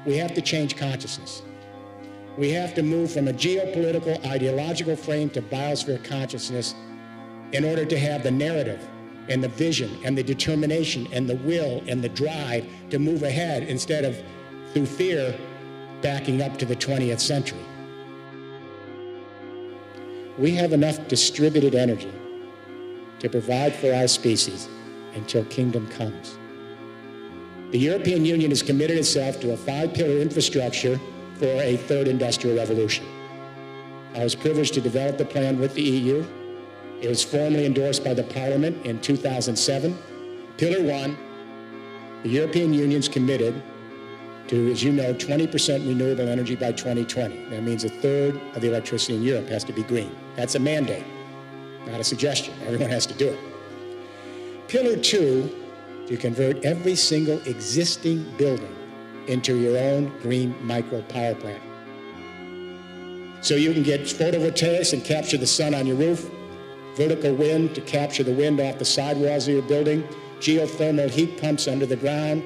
We have to change consciousness. We have to move from a geopolitical, ideological frame to biosphere consciousness in order to have the narrative and the vision and the determination and the will and the drive to move ahead instead of, through fear, backing up to the 20th century. We have enough distributed energy to provide for our species until kingdom comes. The European Union has committed itself to a 5-pillar infrastructure for a third industrial revolution. I was privileged to develop the plan with the EU. It was formally endorsed by the Parliament in 2007. Pillar 1, the European Union's committed to, as you know, 20% renewable energy by 2020. That means a third of the electricity in Europe has to be green. That's a mandate, not a suggestion. Everyone has to do it. Pillar 2, to convert every single existing building into your own green micro power plant. So you can get photovoltaics and capture the sun on your roof, vertical wind to capture the wind off the sidewalls of your building, geothermal heat pumps under the ground,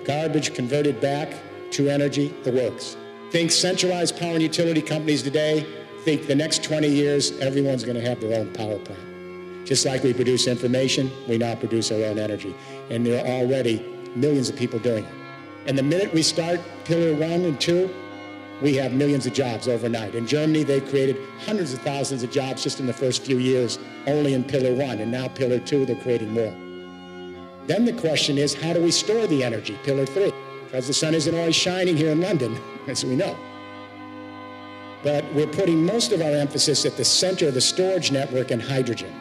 garbage converted back to energy, the works. Think centralized power and utility companies today, think the next 20 years, everyone's going to have their own power plant. Just like we produce information, we now produce our own energy. And there are already millions of people doing it. And the minute we start Pillar 1 and 2, we have millions of jobs overnight. In Germany, they created hundreds of thousands of jobs just in the first few years, only in Pillar 1. And now Pillar 2, they're creating more. Then the question is, how do we store the energy? Pillar 3. Because the sun isn't always shining here in London, as we know. But we're putting most of our emphasis at the center of the storage network in hydrogen.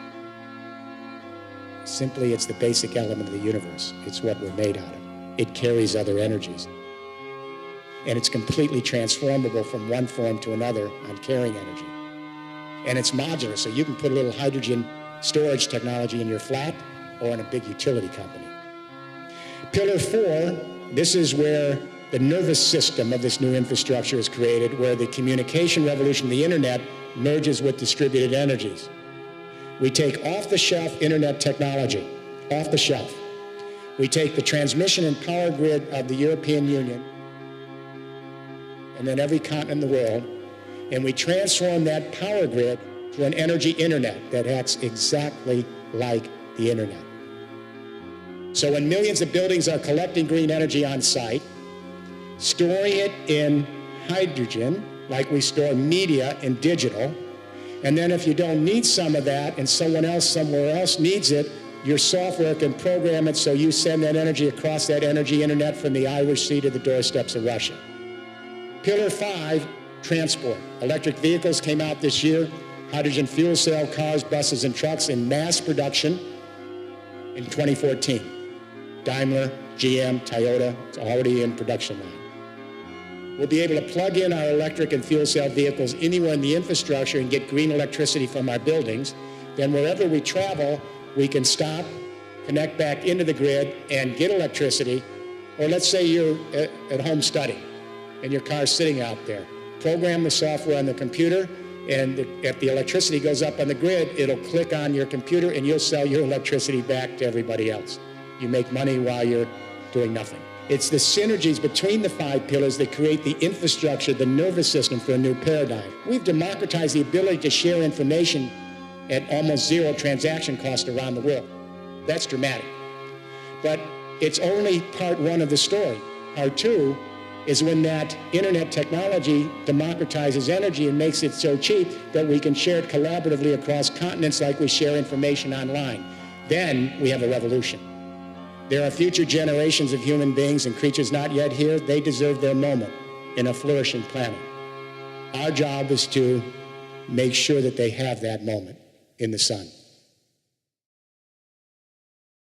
Simply, it's the basic element of the universe. It's what we're made out of. It carries other energies. And it's completely transformable from one form to another on carrying energy. And it's modular, so you can put a little hydrogen storage technology in your flat or in a big utility company. Pillar 4, this is where the nervous system of this new infrastructure is created, where the communication revolution, the internet, merges with distributed energies. We take off-the-shelf internet technology, off the shelf. We take the transmission and power grid of the European Union and then every continent in the world, and we transform that power grid to an energy internet that acts exactly like the internet. So when millions of buildings are collecting green energy on site, storing it in hydrogen, like we store media in digital, and then if you don't need some of that and someone else somewhere else needs it, your software can program it so you send that energy across that energy internet from the Irish Sea to the doorsteps of Russia. Pillar 5, transport. Electric vehicles came out this year, hydrogen fuel cell cars, buses, and trucks in mass production in 2014. Daimler, GM, Toyota, it's already in production line. We'll be able to plug in our electric and fuel cell vehicles anywhere in the infrastructure and get green electricity from our buildings. Then wherever we travel, we can stop, connect back into the grid, and get electricity. Or let's say you're at home studying, and your car's sitting out there. Program the software on the computer, and if the electricity goes up on the grid, it'll click on your computer, and you'll sell your electricity back to everybody else. You make money while you're doing nothing. It's the synergies between the 5 pillars that create the infrastructure, the nervous system for a new paradigm. We've democratized the ability to share information at almost zero transaction cost around the world. That's dramatic. But it's only part 1 of the story. Part 2 is when that internet technology democratizes energy and makes it so cheap that we can share it collaboratively across continents like we share information online. Then we have a revolution. There are future generations of human beings and creatures not yet here. They deserve their moment in a flourishing planet. Our job is to make sure that they have that moment in the sun.